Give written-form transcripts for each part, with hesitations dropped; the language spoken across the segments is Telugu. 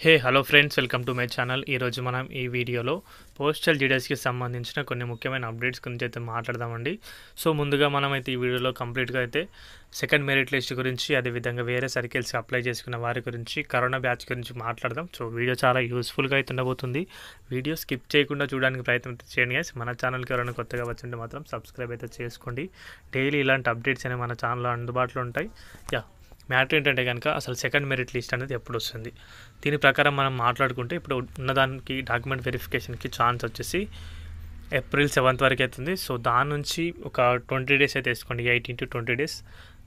Hey hello friends, welcome to my channel. ఈరోజు మనం ఈ వీడియోలో పోస్టల్ డీటెయిల్స్కి సంబంధించిన కొన్ని ముఖ్యమైన అప్డేట్స్ గురించి అయితే మాట్లాడదామండి. సో ముందుగా మనం అయితే ఈ వీడియోలో కంప్లీట్గా అయితే సెకండ్ మెరిట్ లిస్ట్ గురించి, అదేవిధంగా వేరే సర్కిల్స్కి అప్లై చేసుకున్న వారి గురించి, కరోనా బ్యాచ్ గురించి మాట్లాడదాం. సో వీడియో చాలా యూస్ఫుల్గా అయితే ఉండబోతుంది. వీడియో స్కిప్ చేయకుండా చూడడానికి ప్రయత్నం చేయండి గైస్. మన ఛానల్కి ఎవరైనా కొత్తగా వచ్చింటే మాత్రం సబ్స్క్రైబ్ అయితే చేసుకోండి. డైలీ ఇలాంటి అప్డేట్స్ అనేవి మన ఛానల్లో అందుబాటులో ఉంటాయి. మ్యాటర్ ఏంటంటే కనుక అసలు సెకండ్ మెరిట్ లిస్ట్ అనేది ఎప్పుడు వస్తుంది, దీని ప్రకారం మనం మాట్లాడుకుంటే ఇప్పుడు ఉన్నదానికి డాక్యుమెంట్ వెరిఫికేషన్కి ఛాన్స్ వచ్చేసి ఏప్రిల్ 7th వరకు అవుతుంది. సో దాని నుంచి ఒక 20 days అయితే వేసుకోండి. 18 to 20 days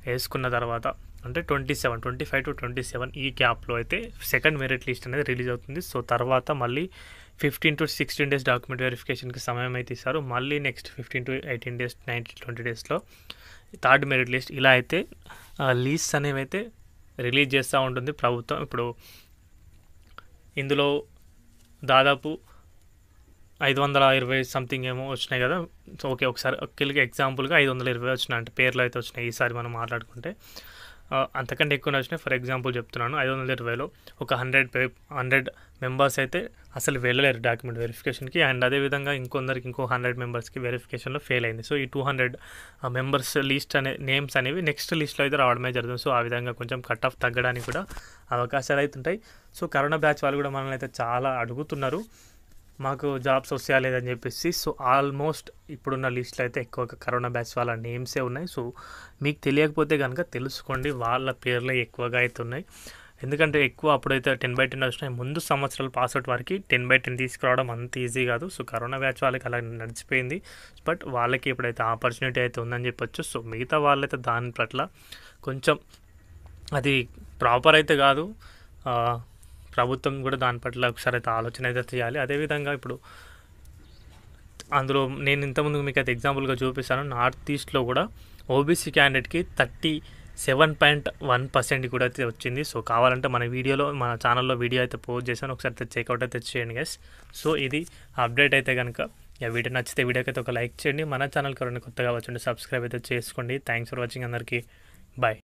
వేసుకున్న తర్వాత అంటే 25 to 27 ఈ గ్యాప్లో అయితే సెకండ్ మెరిట్ లిస్ట్ అనేది రిలీజ్ అవుతుంది. సో తర్వాత మళ్ళీ 15 to 16 days డాక్యుమెంట్ వెరిఫికేషన్కి సమయం అయితే ఇస్తారు. మళ్ళీ నెక్స్ట్ 15 to 18 days 19 to 20 daysలో థర్డ్ మెరిట్ లిస్ట్. ఇలా అయితే లీస్ట్ అనేవి అయితే రిలీజ్ చేస్తూ ఉంటుంది ప్రభుత్వం. ఇప్పుడు ఇందులో దాదాపు 520 సంథింగ్ ఏమో వచ్చినాయి కదా. సో ఓకే, ఒకసారి ఎగ్జాంపుల్గా 520 వచ్చినాయి అంటే పేర్లు అయితే వచ్చినాయి. ఈసారి మనం మాట్లాడుకుంటే అంతకంటే ఎక్కువ వచ్చినాయి. ఫర్ ఎగ్జాంపుల్ చెప్తున్నాను, 520లో ఒక 100 మెంబర్స్ అయితే అసలు వెళ్ళలేరు డాక్యుమెంట్ వెరిఫికేషన్కి. అండ్ అదేవిధంగా ఇంకో 100 మెంబర్స్కి వెరిఫికేషన్లో ఫెయిల్ అయింది. సో ఈ 200 మెంబర్స్ లిస్ట్ నేమ్స్ అనేవి నెక్స్ట్ లిస్ట్లో అయితే రావడమే జరుగుతుంది. సో ఆ విధంగా కొంచెం కట్ ఆఫ్ తగ్గడానికి కూడా అవకాశాలు అయితే ఉంటాయి. సో కరోనా బ్యాచ్ వాళ్ళు కూడా మనల్ని అయితే చాలా అడుగుతున్నారు, మాకు జాబ్స్ వస్తాయా లేదని చెప్పేసి. సో ఆల్మోస్ట్ ఇప్పుడున్న లిస్ట్లో అయితే ఎక్కువగా కరోనా బ్యాచ్ వాళ్ళ నేమ్సే ఉన్నాయి. సో మీకు తెలియకపోతే కనుక తెలుసుకోండి, వాళ్ళ పేర్లే ఎక్కువగా అయితే ఉన్నాయి. ఎందుకంటే ఎక్కువ అప్పుడైతే 10/10 వచ్చినాయి. ముందు సంవత్సరాలు పాస్అవుట్ వారికి 10/10 తీసుకురావడం అంత ఈజీ కాదు. సో కరోనా బ్యాచ్ వాళ్ళకి అలా నడిచిపోయింది. బట్ వాళ్ళకి ఇప్పుడైతే ఆపర్చునిటీ అయితే ఉందని చెప్పొచ్చు. సో మిగతా వాళ్ళైతే దాని పట్ల కొంచెం అది ప్రాపర్ అయితే కాదు, ప్రభుత్వం కూడా దాని పట్ల ఒకసారి అయితే ఆలోచన అయితే చేయాలి. అదేవిధంగా ఇప్పుడు అందులో నేను ఇంతకుముందు మీకు అయితే ఎగ్జాంపుల్గా చూపిస్తాను, నార్త్ ఈస్ట్లో కూడా ఓబీసీ క్యాండిడేట్కి 37.1% కూడా అయితే వచ్చింది. సో కావాలంటే మన ఛానల్లో వీడియో అయితే పోస్ట్ చేశాను, ఒకసారి చెక్అవుట్ అయితే చేయండి గైస్. సో ఇది అప్డేట్ అయితే కనుక వీడియో నచ్చితే వీడియోకి అయితే ఒక లైక్ చేయండి. మన ఛానల్కి ఎవరైనా కొత్తగా వచ్చండి సబ్స్క్రైబ్ అయితే చేసుకోండి. థ్యాంక్స్ ఫర్ వాచింగ్ అందరికీ. బాయ్.